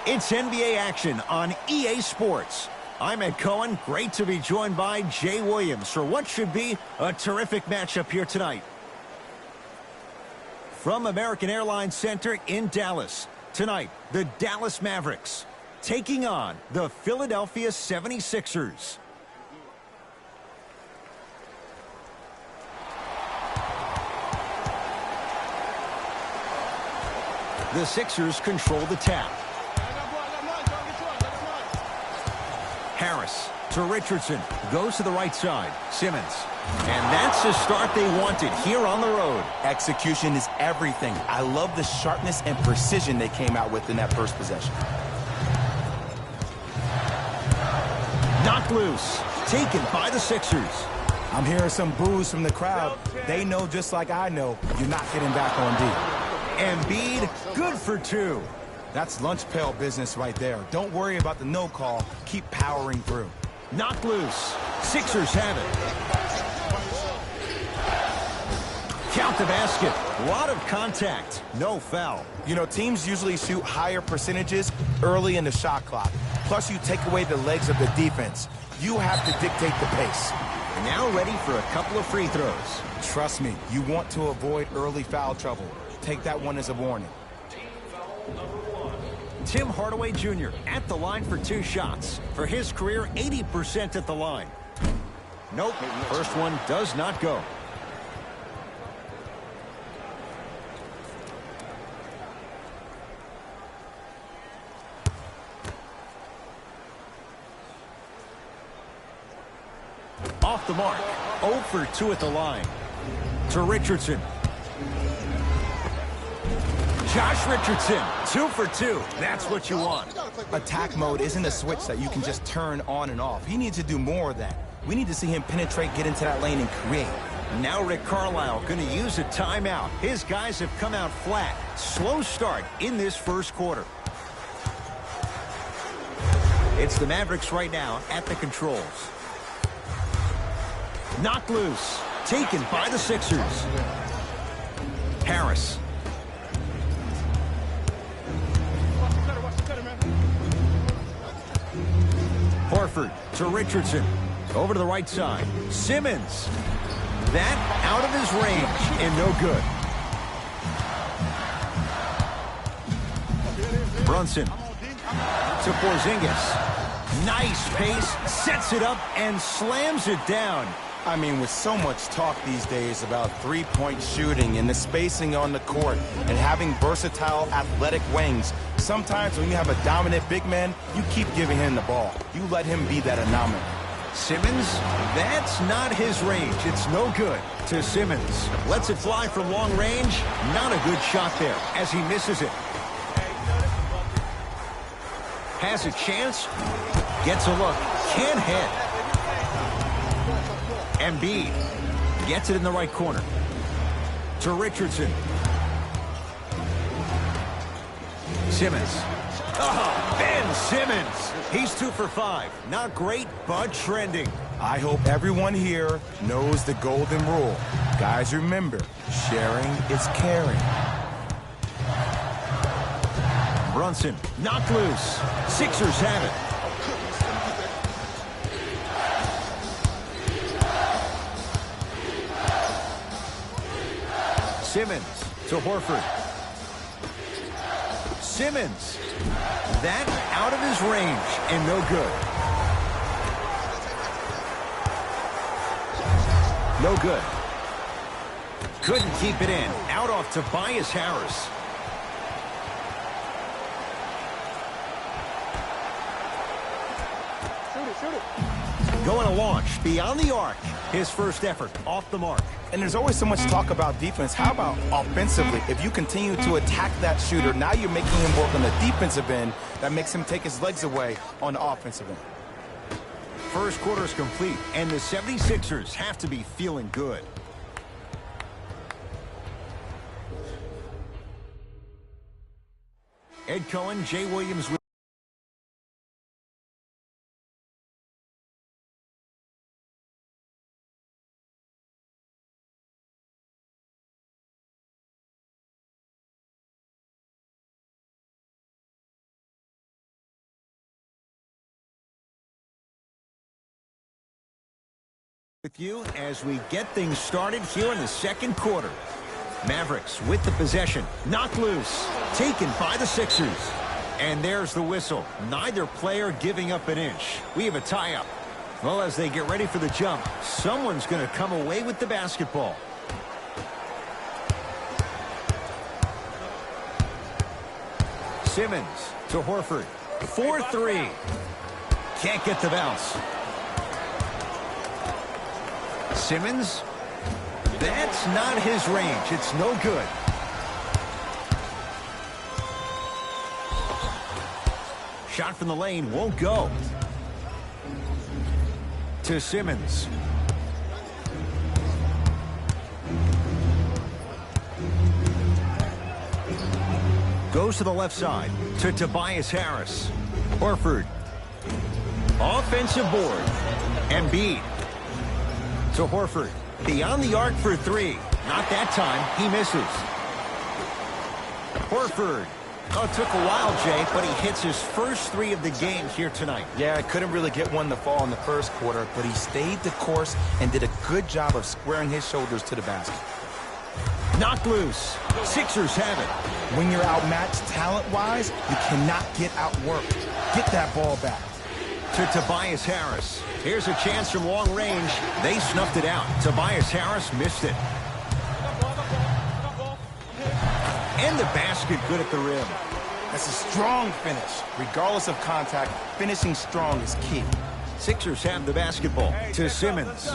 It's NBA action on EA Sports. I'm Ed Cohen. Great to be joined by Jay Williams for what should be a terrific matchup here tonight. From American Airlines Center in Dallas, tonight, the Dallas Mavericks taking on the Philadelphia 76ers. The Sixers control the tap. Harris to Richardson. Goes to the right side. Simmons. And that's the start they wanted here on the road. Execution is everything. I love the sharpness and precision they came out with in that first possession. Knocked loose. Taken by the Sixers. I'm hearing some boos from the crowd. They know just like I know you're not getting back on D. Embiid, good for two. That's lunch pail business right there. Don't worry about the no call. Keep powering through. Knocked loose. Sixers have it. Count the basket. A lot of contact. No foul. You know, teams usually shoot higher percentages early in the shot clock. Plus, you take away the legs of the defense. You have to dictate the pace. Now ready for a couple of free throws. Trust me, you want to avoid early foul trouble. Take that one as a warning. Tim Hardaway Jr. at the line for two shots. For his career, 80% at the line. Nope, first one does not go. Off the mark, 0 for 2 at the line. To Richardson. Josh Richardson, 2 for 2. That's what you want. Attack mode isn't a switch that you can just turn on and off. He needs to do more of that. We need to see him penetrate, get into that lane, and create. Now Rick Carlisle going to use a timeout. His guys have come out flat. Slow start in this first quarter. It's the Mavericks right now at the controls. Knocked loose. Taken by the Sixers. Harris. Horford to Richardson. Over to the right side. Simmons. That out of his range and no good. Brunson to Porzingis. Nice pace. Sets it up and slams it down. I mean, with so much talk these days about three-point shooting and the spacing on the court and having versatile athletic wings, sometimes when you have a dominant big man, you keep giving him the ball. You let him be that anomaly. Simmons, that's not his range. It's no good. To Simmons. Lets it fly from long range. Not a good shot there as he misses it. Has a chance. Gets a look. Can't hit. Embiid gets it in the right corner. To Richardson. Simmons. Oh, Ben Simmons. He's 2 for 5. Not great, but trending. I hope everyone here knows the golden rule. Guys, remember, sharing is caring. Brunson knocked loose. Sixers have it. Simmons to Horford. Simmons. That out of his range and no good. No good. Couldn't keep it in. Out off Tobias Harris. Shoot it. Going to launch beyond the arc. His first effort off the mark. And there's always so much talk about defense. How about offensively? If you continue to attack that shooter, now you're making him work on the defensive end. That makes him take his legs away on the offensive end. First quarter is complete, and the 76ers have to be feeling good. Ed Cohen, Jay Williams with With you as we get things started here in the second quarter. Mavericks with the possession. Knocked loose. Taken by the Sixers. And there's the whistle. Neither player giving up an inch. We have a tie-up. Well, as they get ready for the jump, someone's going to come away with the basketball. Simmons to Horford. 4-3. Can't get the bounce. Simmons. That's not his range. It's no good. Shot from the lane won't go. To Simmons. Goes to the left side to Tobias Harris. Horford. Offensive board. Embiid. To Horford. Beyond the arc for three. Not that time. He misses. Horford. Oh, it took a while, Jay, but he hits his first three of the game here tonight. Yeah, couldn't really get one to fall in the first quarter, but he stayed the course and did a good job of squaring his shoulders to the basket. Knocked loose. Sixers have it. When you're outmatched talent-wise, you cannot get outworked. Get that ball back. To Tobias Harris. Here's a chance from long range. They snuffed it out. Tobias Harris missed it. And the basket good at the rim. That's a strong finish. Regardless of contact, finishing strong is key. Sixers have the basketball. To Simmons.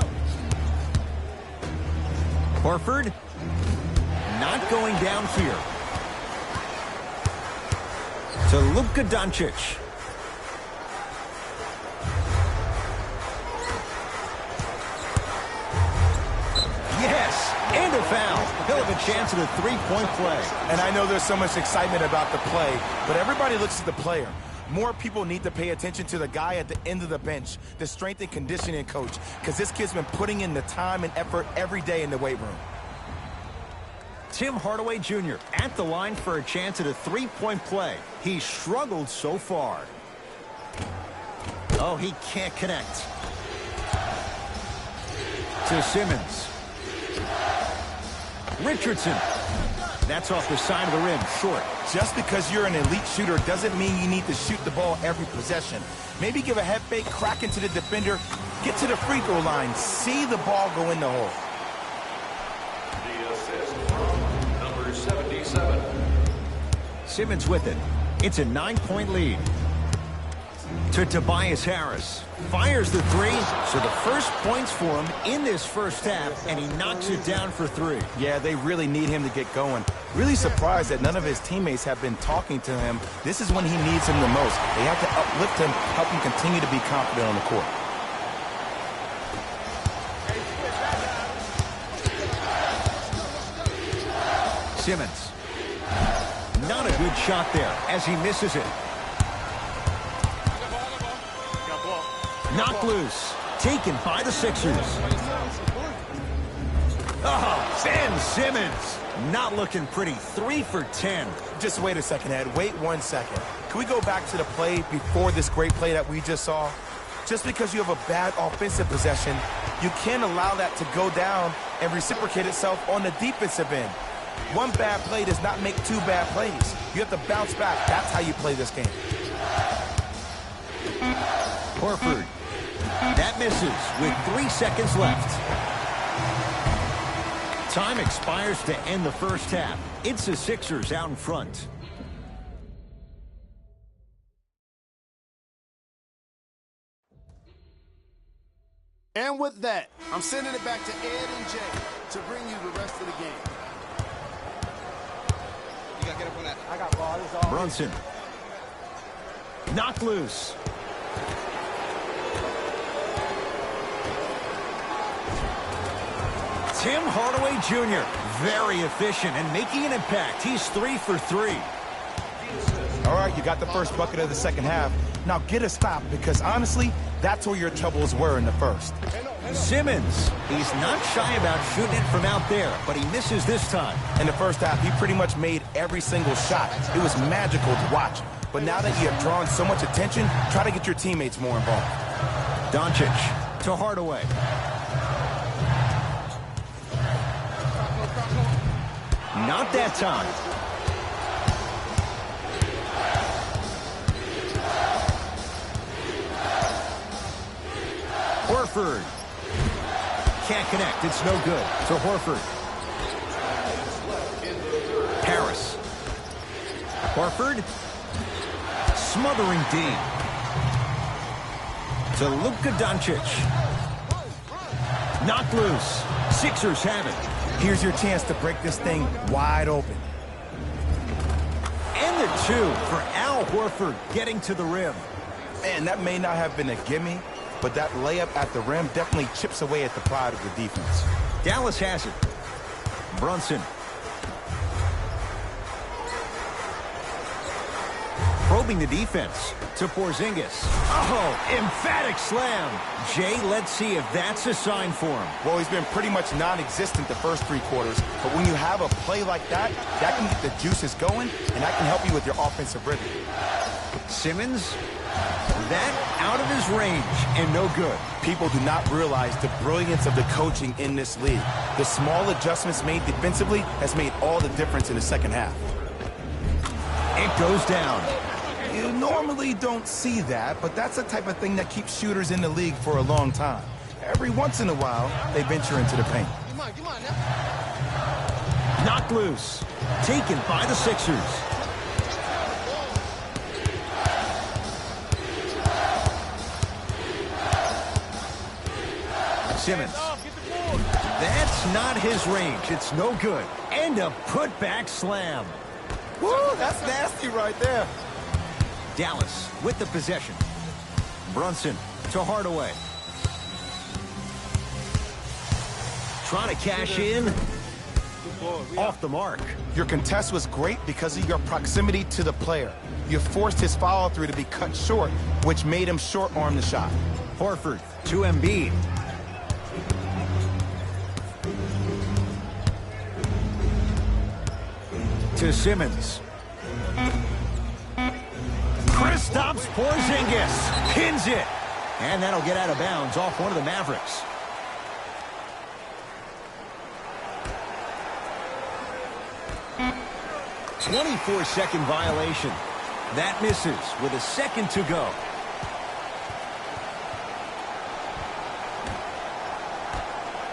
Horford. Not going down here. To Luka Doncic. Yes, and a foul. He'll have a chance at a three-point play. And I know there's so much excitement about the play, but everybody looks at the player. More people need to pay attention to the guy at the end of the bench, the strength and conditioning coach, because this kid's been putting in the time and effort every day in the weight room. Tim Hardaway Jr. at the line for a chance at a three-point play. He struggled so far. Oh, he can't connect. To Simmons. Richardson. That's off the side of the rim, short. Just because you're an elite shooter doesn't mean you need to shoot the ball every possession. Maybe give a head fake, crack into the defender, get to the free throw line, see the ball go in the hole. The assist from number 77. Simmons with it. It's a 9-point lead. To Tobias Harris. Fires the three, so the first points for him in this first half, and he knocks it down for three. Yeah, they really need him to get going. Really surprised that none of his teammates have been talking to him. This is when he needs him the most. They have to uplift him, help him continue to be confident on the court. Simmons. Not a good shot there as he misses it. Knocked loose. Taken by the Sixers. Oh, Ben Simmons. Not looking pretty. 3 for 10. Just wait a second, Ed. Wait 1 second. Can we go back to the play before this great play that we just saw? Just because you have a bad offensive possession, you can't allow that to go down and reciprocate itself on the defensive end. One bad play does not make two bad plays. You have to bounce back. That's how you play this game. Horford. That misses with 3 seconds left. Time expires to end the first half. It's the Sixers out in front. And with that, I'm sending it back to Ed and Jay to bring you the rest of the game. You gotta get up on that. I got ball. It's all Brunson. Knocked loose. Tim Hardaway Jr. very efficient and making an impact. He's 3 for 3. All right, you got the first bucket of the second half. Now get a stop, because honestly, that's where your troubles were in the first. Simmons. He's not shy about shooting it from out there, but he misses this time. In the first half, he pretty much made every single shot. It was magical to watch. But now that you have drawn so much attention, try to get your teammates more involved. Doncic to Hardaway. Not that time. Horford. Can't connect. It's no good. To Horford. Harris. Horford. Smothering D. To Luka Doncic. Knocked loose. Sixers have it. Here's your chance to break this thing wide open. And the two for Al Horford getting to the rim. Man, that may not have been a gimme, but that layup at the rim definitely chips away at the pride of the defense. Dallas has it. Brunson. Probing the defense to Porzingis. Oh, emphatic slam. Jay, let's see if that's a sign for him. Well, he's been pretty much non-existent the first 3 quarters, but when you have a play like that, that can get the juices going, and that can help you with your offensive rhythm. Simmons, that out of his range and no good. People do not realize the brilliance of the coaching in this league. The small adjustments made defensively has made all the difference in the second half. It goes down. You normally don't see that, but that's the type of thing that keeps shooters in the league for a long time. Every once in a while, they venture into the paint. Knocked loose. Taken by the Sixers. Simmons. That's not his range. It's no good. And a putback slam. Woo, that's nasty right there. Dallas with the possession. Brunson to Hardaway. Trying to cash in. Off the mark. Your contest was great because of your proximity to the player. You forced his follow-through to be cut short, which made him short-arm the shot. Horford to Embiid. To Simmons. Kristaps Porzingis pins it. And that'll get out of bounds off one of the Mavericks. "24-second violation. That misses with a second to go.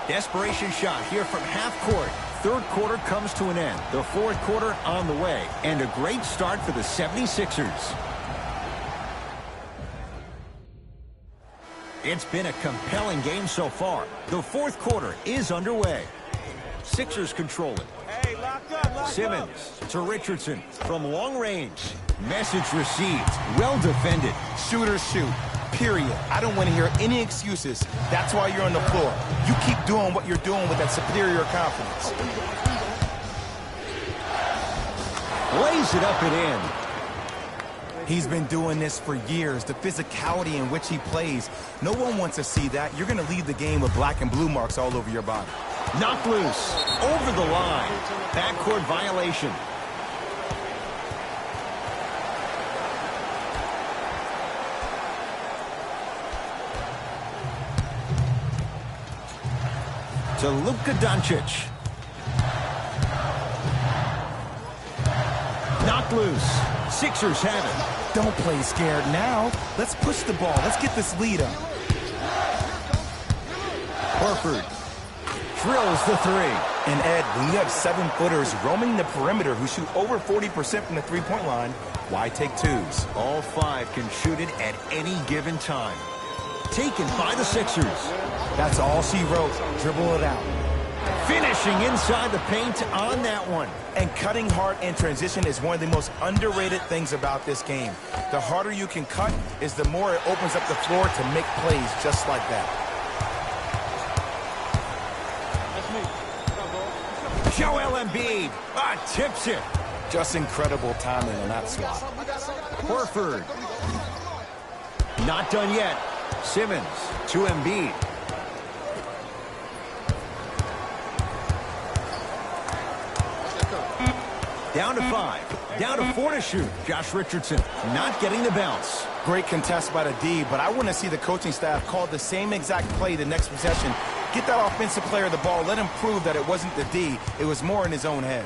Desperation shot here from half court. Third quarter comes to an end. The fourth quarter on the way. And a great start for the 76ers. It's been a compelling game so far. The fourth quarter is underway. Sixers control it. Hey, locked up. Simmons to Richardson from long range. Message received. Well defended. Shooters shoot, period. I don't want to hear any excuses. That's why you're on the floor. You keep doing what you're doing with that superior confidence. Lays it up and in. He's been doing this for years. The physicality in which he plays. No one wants to see that. You're going to leave the game with black and blue marks all over your body. Knocked loose. Over the line. Backcourt violation. To Luka Doncic. Knocked loose. Sixers have it. Don't play scared now. Let's push the ball. Let's get this lead up. Horford drills the three. And Ed, when you have 7-footers roaming the perimeter who shoot over 40% from the three-point line, why take twos? All 5 can shoot it at any given time. Taken by the Sixers. That's all she wrote. Dribble it out. Finishing inside the paint on that one. And cutting hard in transition is one of the most underrated things about this game. The harder you can cut is the more it opens up the floor to make plays just like that. Joel Embiid tips it. Just incredible timing on that swap. Horford. Not done yet. Simmons to Embiid. Down to 5. Down to 4 to shoot. Josh Richardson not getting the bounce. Great contest by the D, but I want to see the coaching staff call the same exact play the next possession. Get that offensive player the ball. Let him prove that it wasn't the D. It was more in his own head.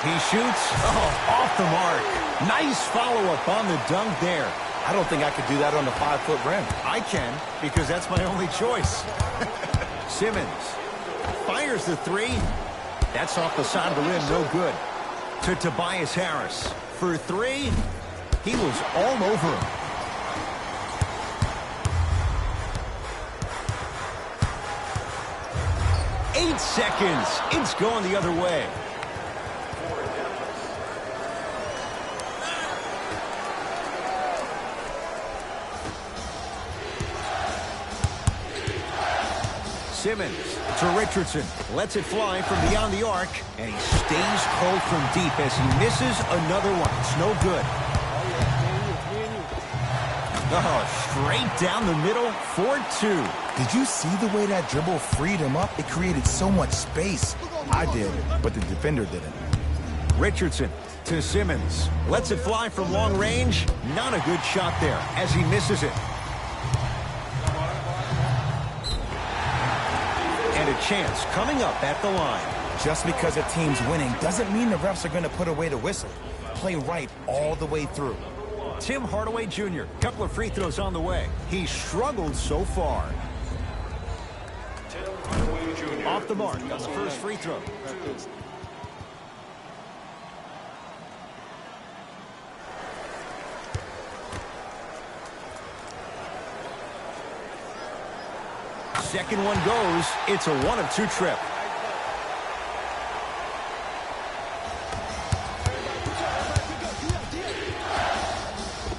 He shoots. Oh, off the mark. Nice follow-up on the dunk there. I don't think I could do that on the 5-foot rim. I can, because that's my only choice. Simmons fires the three. That's off the side of the rim, no good. To Tobias Harris for three. He was all over him. Eight seconds. It's going the other way. Simmons to Richardson. Lets it fly from beyond the arc. And he stays cold from deep as he misses another one. It's no good. Oh, straight down the middle for two. Did you see the way that dribble freed him up? It created so much space. I did, but the defender didn't. Richardson to Simmons. Lets it fly from long range. Not a good shot there as he misses it. And a chance coming up at the line. Just because a team's winning doesn't mean the refs are going to put away the whistle. Play right all the way through. Tim Hardaway Jr. Couple of free throws on the way. He struggled so far. Off the mark on the first free throw. Second one goes. It's a 1-of-2 trip.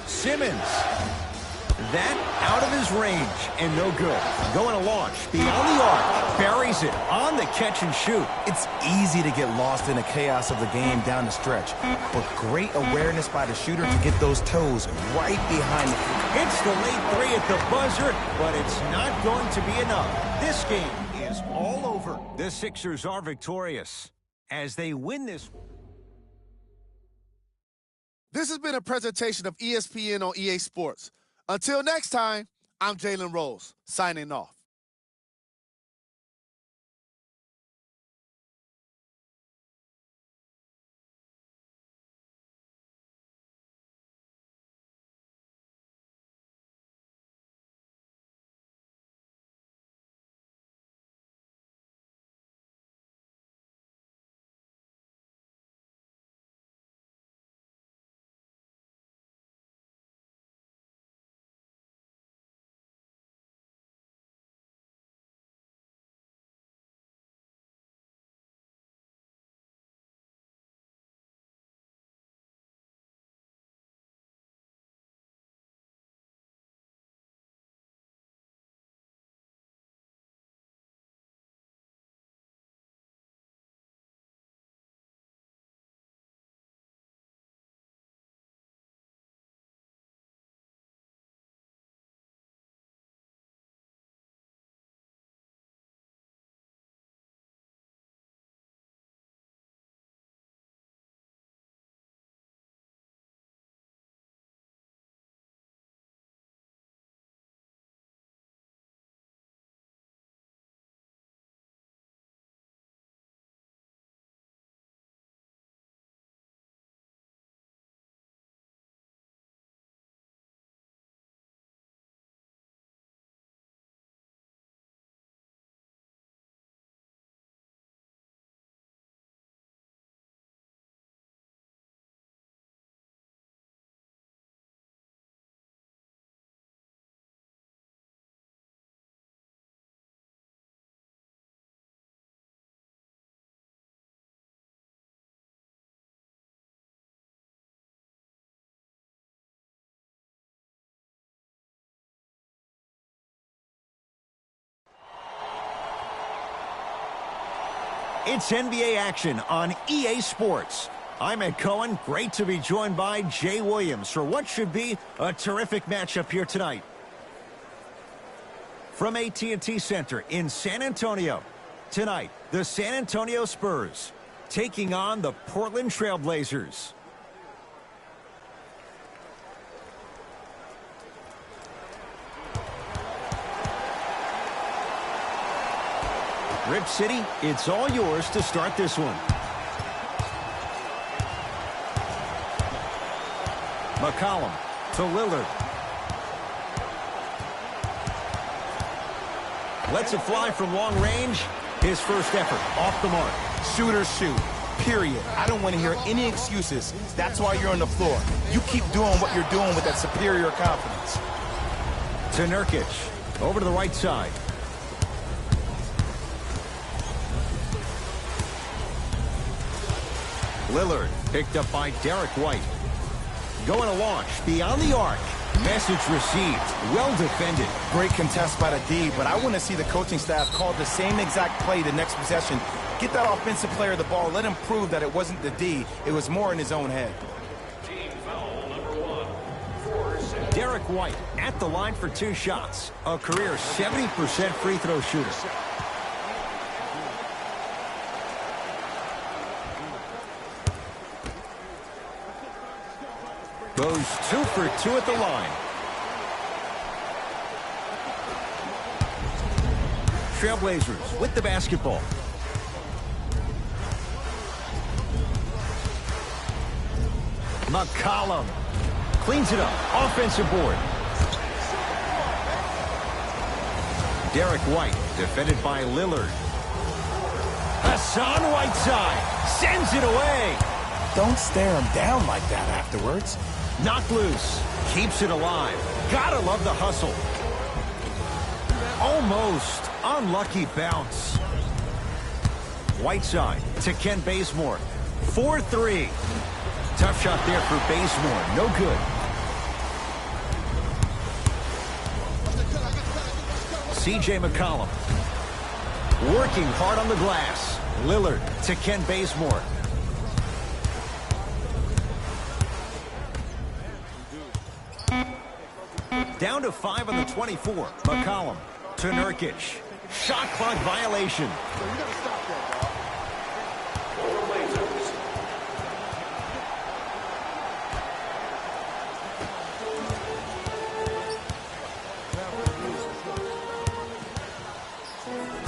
Simmons. That out of his range and no good. Going to launch beyond the arc. Buries it on the catch and shoot. It's easy to get lost in the chaos of the game down the stretch, but great awareness by the shooter to get those toes right behind the hoop. It's the late three at the buzzer, but it's not going to be enough. This game is all over. The Sixers are victorious as they win this. This has been a presentation of ESPN on EA Sports. Until next time, I'm Jalen Rose, signing off. It's NBA action on EA Sports. I'm Ed Cohen. Great to be joined by Jay Williams for what should be a terrific matchup here tonight. From AT&T Center in San Antonio, tonight, the San Antonio Spurs taking on the Portland Trail Blazers. Rip City, it's all yours to start this one. McCollum to Lillard. Lets it fly from long range. His first effort off the mark. Shooters shoot, period. I don't want to hear any excuses. That's why you're on the floor. You keep doing what you're doing with that superior confidence. To Nurkic. Over to the right side. Lillard picked up by Derek White. Going to launch beyond the arc. Message received. Well defended. Great contest by the D, but I want to see the coaching staff call the same exact play the next possession. Get that offensive player the ball. Let him prove that it wasn't the D. It was more in his own head. Team foul number 1. Derek White at the line for 2 shots. A career 70% free throw shooter. Goes 2 for 2 at the line. Trailblazers with the basketball. McCollum cleans it up. Offensive board. Derek White defended by Lillard. Hassan Whiteside sends it away. Don't stare him down like that afterwards. Knocked loose. Keeps it alive. Gotta love the hustle. Almost unlucky bounce. Whiteside to Ken Bazemore. 4-3. Tough shot there for Bazemore. No good. C.J. McCollum. Working hard on the glass. Lillard to Ken Bazemore. Down to 5 on the 24. McCollum to Nurkic. Shot clock violation.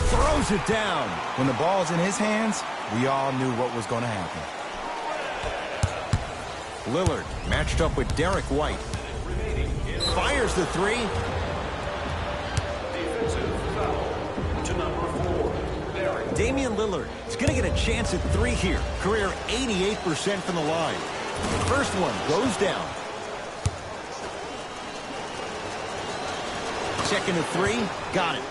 Throws it down. When the ball's in his hands, we all knew what was going to happen. Lillard matched up with Derek White. Fires the 3. Defensive foul to number 4. Derek. Damian Lillard is going to get a chance at 3 here. Career 88% from the line. First one goes down. Second to 3. Got it.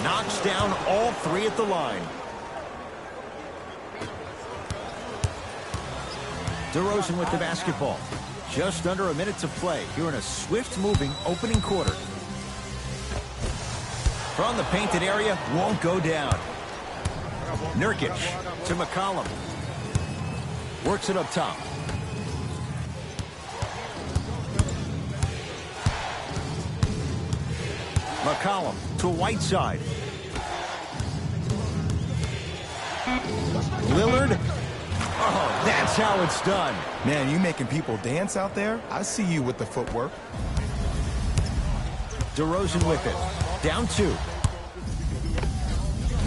Knocks down all 3 at the line. DeRozan with the basketball. Just under a minute to play here in a swift-moving opening quarter. From the painted area, won't go down. Nurkic to McCollum. Works it up top. McCollum to Whiteside. Lillard. Oh, that's how it's done. Man, you making people dance out there? I see you with the footwork. DeRozan with it. Down 2.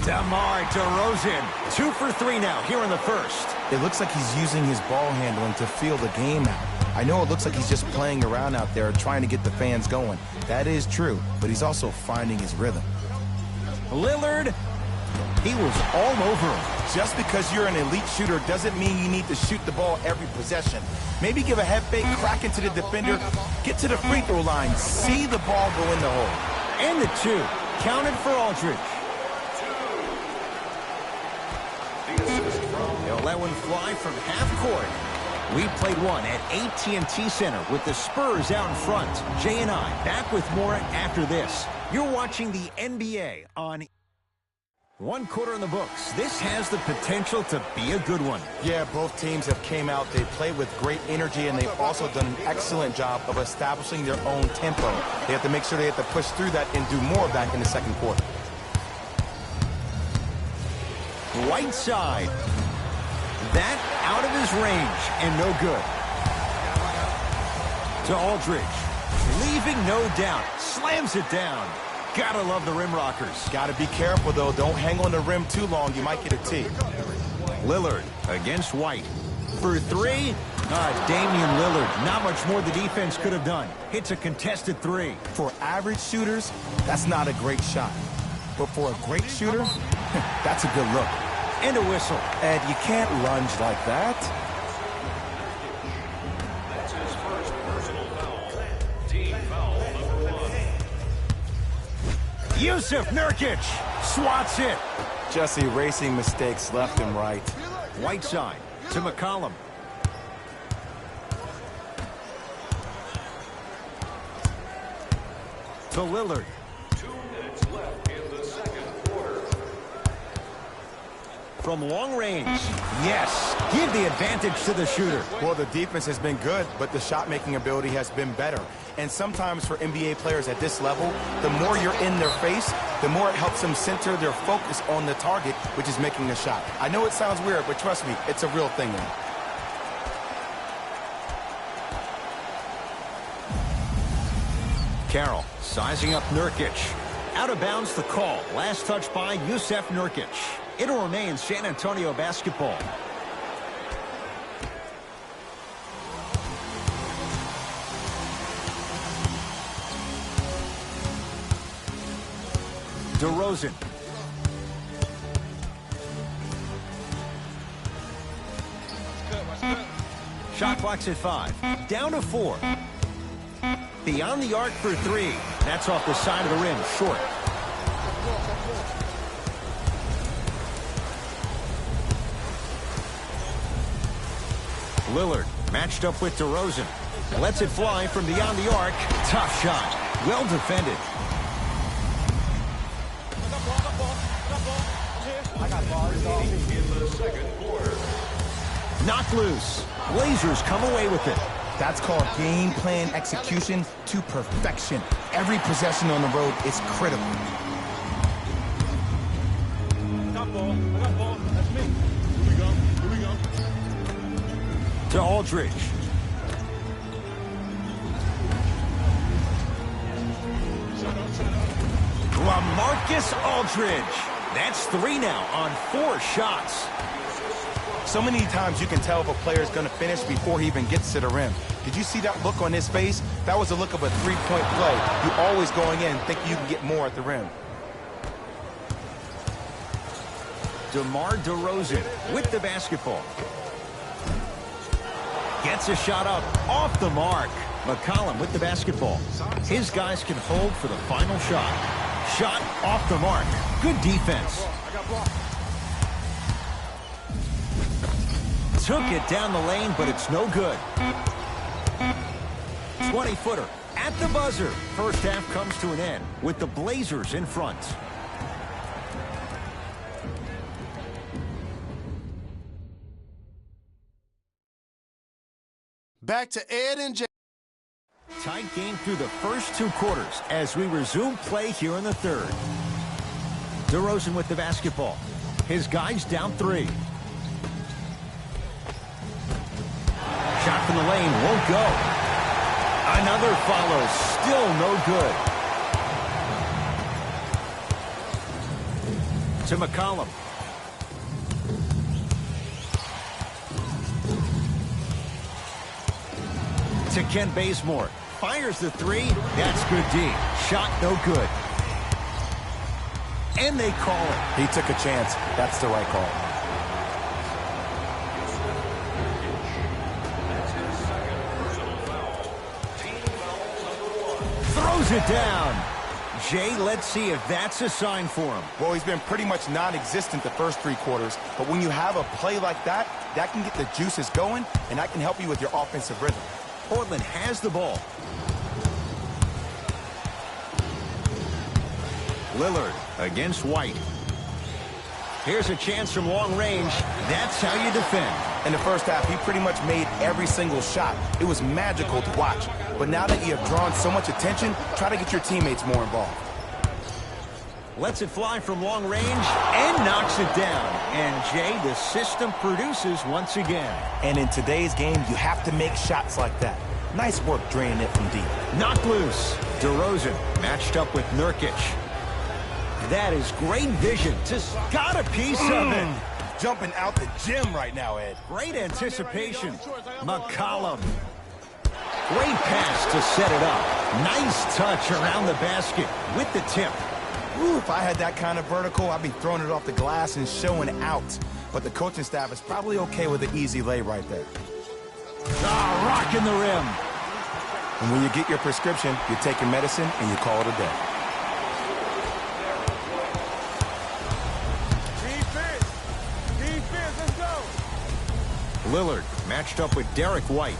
DeMar DeRozan. 2 for 3 now here in the first. It looks like he's using his ball handling to feel the game out. I know it looks like he's just playing around out there trying to get the fans going. That is true, but he's also finding his rhythm. Lillard. He was all over him. Just because you're an elite shooter doesn't mean you need to shoot the ball every possession. Maybe give a head fake, crack into the defender, get to the free throw line, see the ball go in the hole. And the 2. Counted for Aldridge. They'll let one fly from half court. We played one at AT&T Center with the Spurs out in front. Jay and I back with more after this. You're watching the NBA on 1 quarter in the books. This has the potential to be a good one. Yeah, both teams have came out. They played with great energy, and they've also done an excellent job of establishing their own tempo. They have to make sure they have to push through that and do more back in the second quarter. Whiteside. That out of his range and no good. To Aldridge. Leaving no doubt. Slams it down. Gotta love the rim rockers. Gotta be careful, though. Don't hang on the rim too long. You might get a tee. Lillard against White. For three. Damian Lillard, not much more the defense could have done. Hits a contested three. For average shooters, that's not a great shot. But for a great shooter, that's a good look. And a whistle. Ed, you can't lunge like that. That's his first personal foul. Team foul number 1. Yusuf Nurkic swats it. Just erasing mistakes left and right. Whiteside to McCollum. To Lillard. 2 minutes left in the second quarter. From long range. Yes. Give the advantage to the shooter. Well, the defense has been good, but the shot-making ability has been better. And sometimes for NBA players at this level, the more you're in their face, the more it helps them center their focus on the target, which is making the shot. I know it sounds weird, but trust me, it's a real thing now. Carroll sizing up Nurkic. Out of bounds the call. Last touch by Yusuf Nurkic. It'll remain San Antonio basketball. DeRozan. Shot clock's at 5. Down to 4. Beyond the arc for 3. That's off the side of the rim, short. Lillard matched up with DeRozan. Lets it fly from beyond the arc. Tough shot. Well defended. In the second quarter. Knocked loose. Blazers come away with it. That's called game plan execution to perfection. Every possession on the road is critical. I got ball. That's me. Here we go. To Aldridge. LaMarcus Aldridge. That's 3 now on 4 shots. So many times you can tell if a player is going to finish before he even gets to the rim. Did you see that look on his face? That was the look of a three-point play. You always going in thinking you can get more at the rim. DeMar DeRozan with the basketball. Gets a shot up off the mark. McCollum with the basketball. His guys can hold for the final shot. Shot off the mark. Good defense. Took it down the lane, but it's no good. 20-footer at the buzzer. First half comes to an end with the Blazers in front. Back to Ed and Jay. Tight game through the first 2 quarters as we resume play here in the third. DeRozan with the basketball. His guys down 3. Shot from the lane won't go. Another follows. Still no good. To McCollum. To Ken Bazemore. Fires the 3. That's good D. Shot no good. And they call it. He took a chance. That's the right call. That's his second personal foul. Team foul number 1. Throws it down. Jay, let's see if that's a sign for him. Well, he's been pretty much non-existent the first 3 quarters, but when you have a play like that, that can get the juices going, and that can help you with your offensive rhythm. Portland has the ball. Lillard against White. Here's a chance from long range. That's how you defend. In the first half, he pretty much made every single shot. It was magical to watch. But now that you have drawn so much attention, try to get your teammates more involved. Lets it fly from long range and knocks it down. And Jay, the system produces once again. And in today's game, you have to make shots like that. Nice work draining it from deep. Knocked loose. DeRozan matched up with Nurkic. That is great vision. Just got a piece of it. jumping out the gym right now, Ed. Great anticipation. McCollum. Great pass to set it up. Nice touch around the basket with the tip. Ooh, if I had that kind of vertical, I'd be throwing it off the glass and showing out. But the coaching staff is probably okay with the easy lay right there. Rocking the rim. And when you get your prescription, you take your medicine and you call it a day. Defense, let's go. Lillard matched up with Derek White.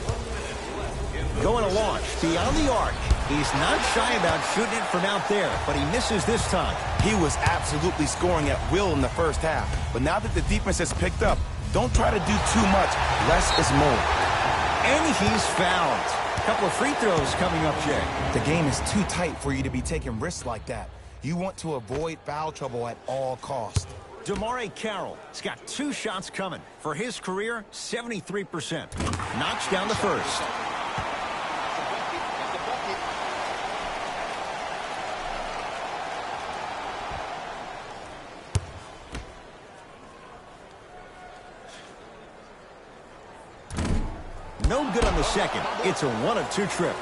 Going to launch beyond the arc. He's not shy about shooting it from out there, but he misses this time. He was absolutely scoring at will in the first half. But now that the defense has picked up, don't try to do too much. Less is more. And he's fouled. A couple of free throws coming up, Jay. The game is too tight for you to be taking risks like that. You want to avoid foul trouble at all costs. DeMare Carroll has got 2 shots coming. For his career, 73%. Knocks down the first. No good on the second. It's a 1 of 2 trip.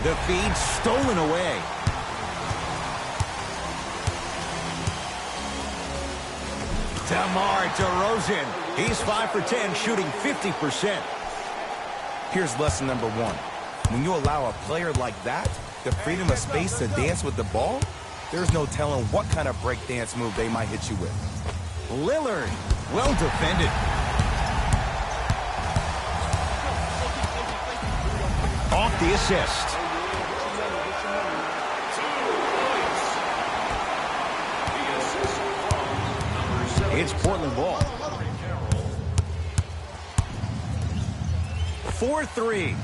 The feed stolen away. DeMar DeRozan. He's 5 for 10, shooting 50%. Here's lesson number 1. When you allow a player like that the freedom of space to dance with the ball, there's no telling what kind of break dance move they might hit you with. Lillard, well defended. Off the assist. It's Portland ball. 4-3.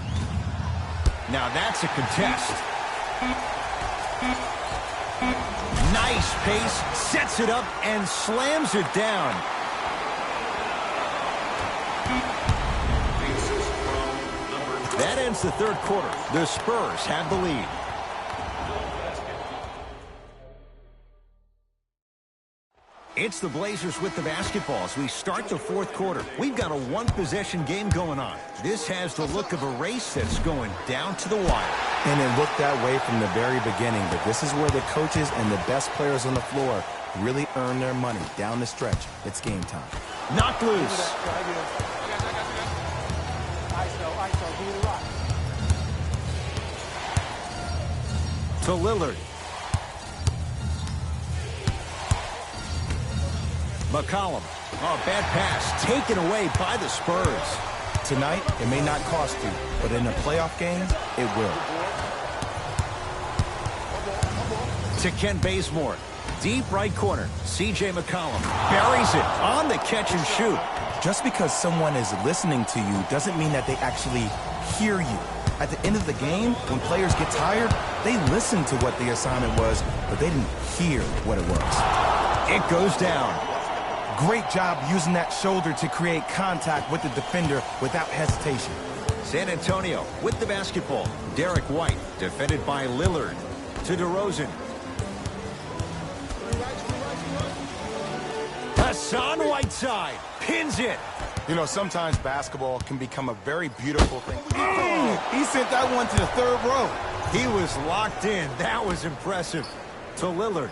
Now that's a contest. Nice pace, sets it up and slams it down. That ends the third quarter. The Spurs have the lead. It's the Blazers with the basketball as we start the fourth quarter. We've got a one-possession game going on. This has the look of a race that's going down to the wire. And it looked that way from the very beginning, but this is where the coaches and the best players on the floor really earn their money. Down the stretch, it's game time. Knocked loose. To Lillard. McCollum. Oh, bad pass. Taken away by the Spurs. Tonight, it may not cost you, but in a playoff game, it will. To Ken Bazemore. Deep right corner. C.J. McCollum buries it on the catch and shoot. Just because someone is listening to you doesn't mean that they actually hear you. At the end of the game, when players get tired, they listen to what the assignment was, but they didn't hear what it was. It goes down. Great job using that shoulder to create contact with the defender without hesitation. San Antonio with the basketball. Derek White defended by Lillard. To DeRozan. Hassan Whiteside pins it. You know, sometimes basketball can become a very beautiful thing. He sent that one to the third row. He was locked in. That was impressive. To Lillard.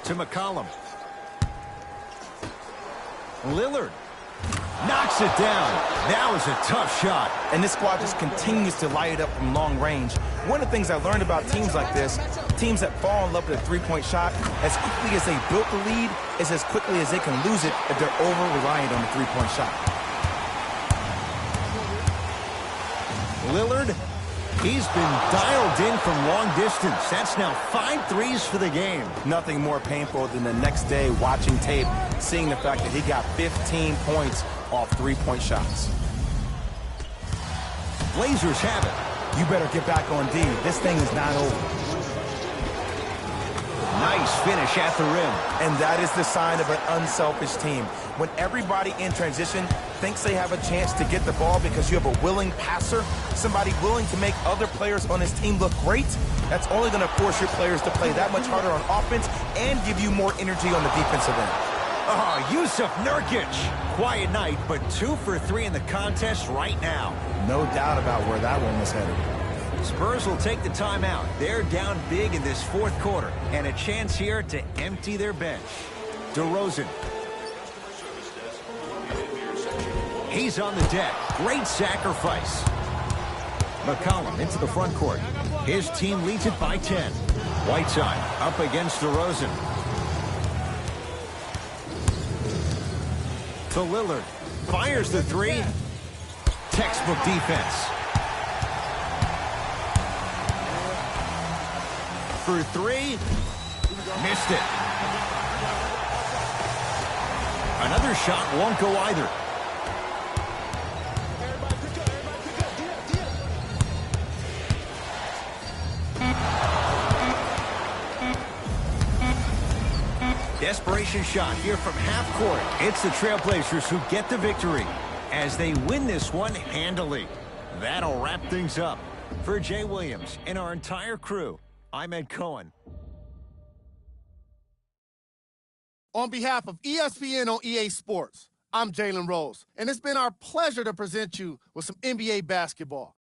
To McCollum. Lillard knocks it down. That was a tough shot. And this squad just continues to light it up from long range. One of the things I learned about teams like this, teams that fall in love with a three-point shot, as quickly as they built the lead, is as quickly as they can lose it if they're over-reliant on the three-point shot. Lillard, he's been dialed in from long distance. That's now 5 threes for the game. Nothing more painful than the next day watching tape, seeing the fact that he got 15 points off three-point shots. Blazers have it. You better get back on D. This thing is not over. Nice finish at the rim. And that is the sign of an unselfish team. When everybody in transition thinks they have a chance to get the ball because you have a willing passer, somebody willing to make other players on his team look great, that's only going to force your players to play that much harder on offense and give you more energy on the defensive end. Oh, Yusuf Nurkic. Quiet night, but 2 for 3 in the contest right now. No doubt about where that one was headed. Spurs will take the timeout. They're down big in this fourth quarter, and a chance here to empty their bench. DeRozan. He's on the deck. Great sacrifice. McCollum into the front court. His team leads it by 10. Whiteside up against DeRozan. To Lillard. Fires the three. Textbook defense. For 3. Missed it. Another shot won't go either. Desperation shot here from half court. It's the Trailblazers who get the victory as they win this one handily. That'll wrap things up. For Jay Williams and our entire crew, I'm Ed Cohen. On behalf of ESPN on EA Sports, I'm Jalen Rose, and it's been our pleasure to present you with some NBA basketball.